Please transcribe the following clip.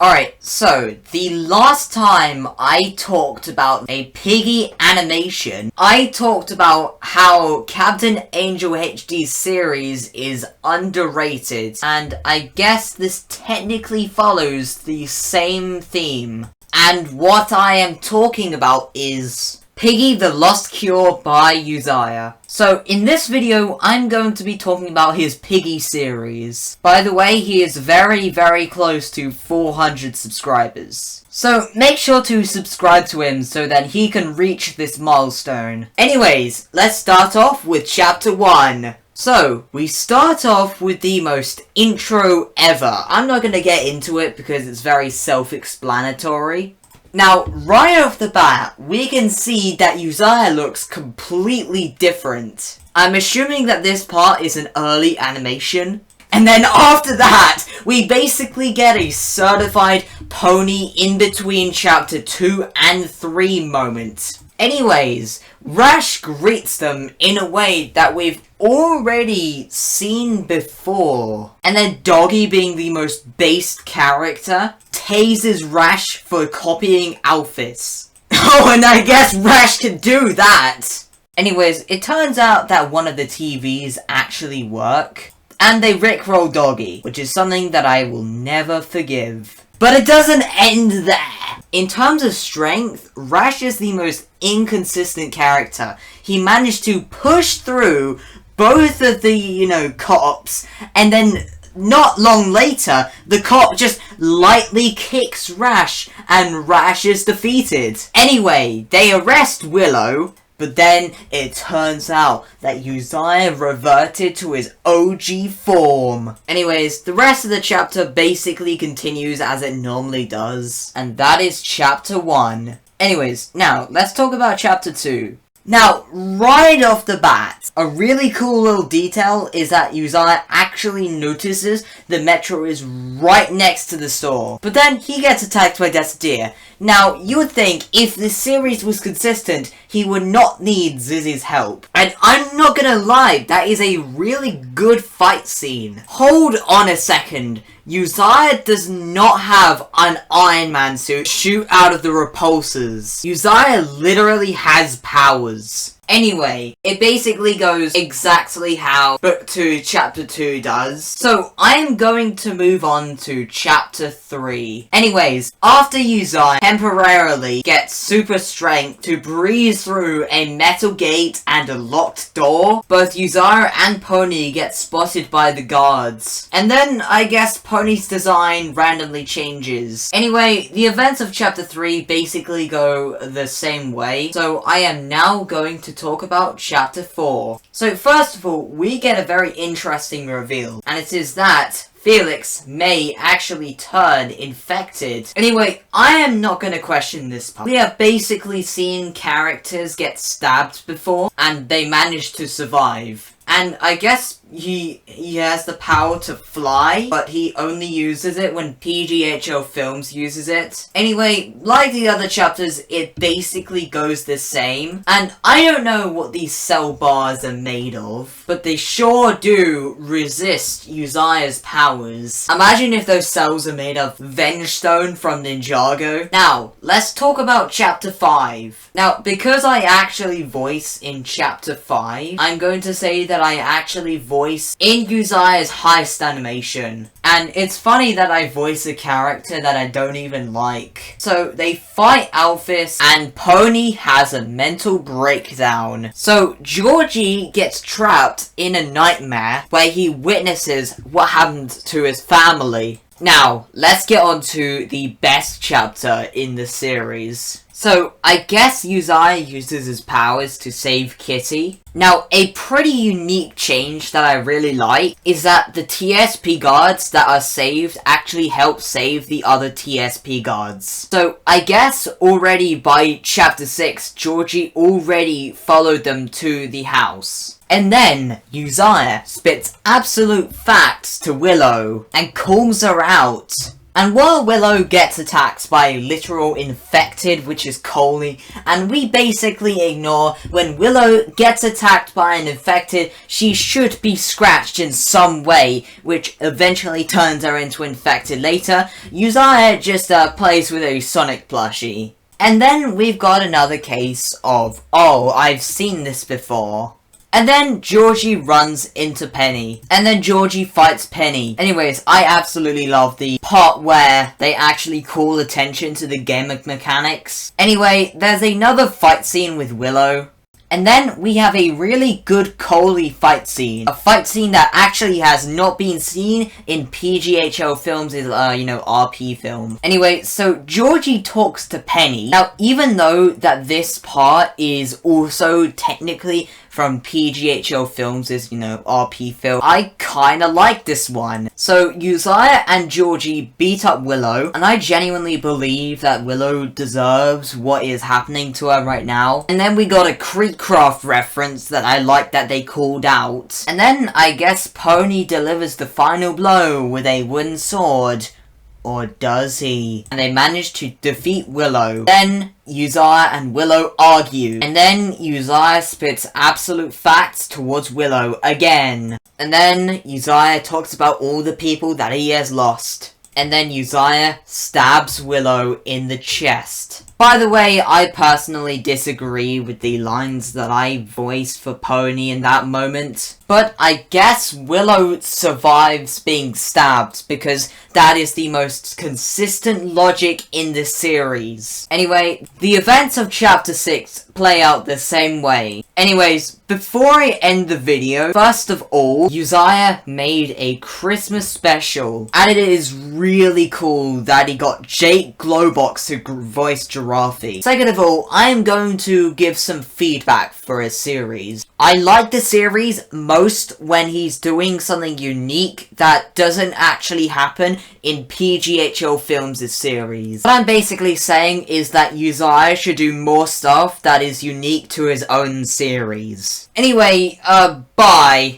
Alright, so the last time I talked about a Piggy animation, I talked about how Captain Angel HD series is underrated, and I guess this technically follows the same theme. And what I am talking about is Piggy the Lost Cure by Uzziah. So, in this video, I'm going to be talking about his Piggy series. By the way, he is very close to 400 subscribers. So, make sure to subscribe to him so that he can reach this milestone. Anyways, let's start off with Chapter 1. So, we start off with the most intro ever. I'm not gonna get into it because it's very self-explanatory. Now, right off the bat, we can see that Uzziah looks completely different. I'm assuming that this part is an early animation. And then after that, we basically get a certified pony in between chapter 2 and 3 moment. Anyways, Rash greets them in a way that we've already seen before. And then Doggy, being the most based character, tases Rash for copying outfits. Oh, and I guess Rash can do that! Anyways, it turns out that one of the TVs actually work, and they rickroll Doggy, which is something that I will never forgive. But it doesn't end there! In terms of strength, Rash is the most inconsistent character. He managed to push through both of the, cops, and then not long later, the cop just lightly kicks Rash, and Rash is defeated. Anyway, they arrest Willow, but then it turns out that Uzziah reverted to his OG form. Anyways, the rest of the chapter basically continues as it normally does, and that is Chapter 1. Anyways, now, let's talk about Chapter 2. Now, right off the bat, a really cool little detail is that Uzziah actually notices the Metro is right next to the store. But then he gets attacked by Desadir. Now, you would think if this series was consistent, he would not need Zizzy's help. And I'm not gonna lie, that is a really good fight scene. Hold on a second. Uzziah does not have an Iron Man suit shoot out of the repulsors. Uzziah literally has powers. Anyway, it basically goes exactly how Book 2 Chapter 2 does. So, I'm going to move on to Chapter 3. Anyways, after Uzziah temporarily gets super strength to breeze through a metal gate and a locked door, both Uzziah and Pony get spotted by the guards. And then, I guess, Pony's design randomly changes. Anyway, the events of Chapter 3 basically go the same way. So, I am now going to talk about Chapter 4. So first of all, we get a very interesting reveal, and it is that Felix may actually turn infected. Anyway, I am not going to question this part. We have basically seen characters get stabbed before, and they managed to survive. And I guess he has the power to fly, but he only uses it when PGHL Films uses it. Anyway, like the other chapters, it basically goes the same. And I don't know what these cell bars are made of, but they sure do resist Uzziah's powers. Imagine if those cells are made of Vengestone from Ninjago. Now, let's talk about Chapter 5. Now, because I actually voice in Chapter 5, I'm going to say that I actually voice in Uzziah's heist animation. And it's funny that I voice a character that I don't even like. So, they fight Alphys, and Pony has a mental breakdown. So, Georgie gets trapped in a nightmare where he witnesses what happened to his family. Now, let's get on to the best chapter in the series. So, I guess Uzziah uses his powers to save Kitty. Now, a pretty unique change that I really like is that the TSP guards that are saved actually help save the other TSP guards. So, I guess already by Chapter 6, Georgie already followed them to the house. And then, Uzziah spits absolute facts to Willow and calls her out. And while Willow gets attacked by a literal infected, which is Coley, and we basically ignore when Willow gets attacked by an infected, she should be scratched in some way, which eventually turns her into infected later, Uzziah just plays with a Sonic plushie. And then we've got another case of, oh, I've seen this before. And then Georgie runs into Penny. And then Georgie fights Penny. Anyways, I absolutely love the part where they actually call attention to the game mechanics. Anyway, there's another fight scene with Willow. And then we have a really good Coley fight scene. A fight scene that actually has not been seen in PGHL films, RP film. Anyway, so Georgie talks to Penny. Now, even though that this part is also technically from PGHL films, RP film, I kinda like this one. So, Uzziah and Georgie beat up Willow, and I genuinely believe that Willow deserves what is happening to her right now. And then we got a Creekcraft reference that I like that they called out. And then, I guess Pony delivers the final blow with a wooden sword. Or does he? And they manage to defeat Willow. Then, Uzziah and Willow argue. And then, Uzziah spits absolute facts towards Willow again. And then, Uzziah talks about all the people that he has lost. And then, Uzziah stabs Willow in the chest. By the way, I personally disagree with the lines that I voiced for Pony in that moment. But I guess Willow survives being stabbed because that is the most consistent logic in the series. Anyway, the events of Chapter 6 play out the same way. Anyways, before I end the video, first of all, Uzziah made a Christmas special. And it is really cool that he got Jake Globox to voice Giraffe. Second of all, I am going to give some feedback for his series. I like the series most when he's doing something unique that doesn't actually happen in PGHL Films' series. What I'm basically saying is that Uzziah should do more stuff that is unique to his own series. Anyway, bye.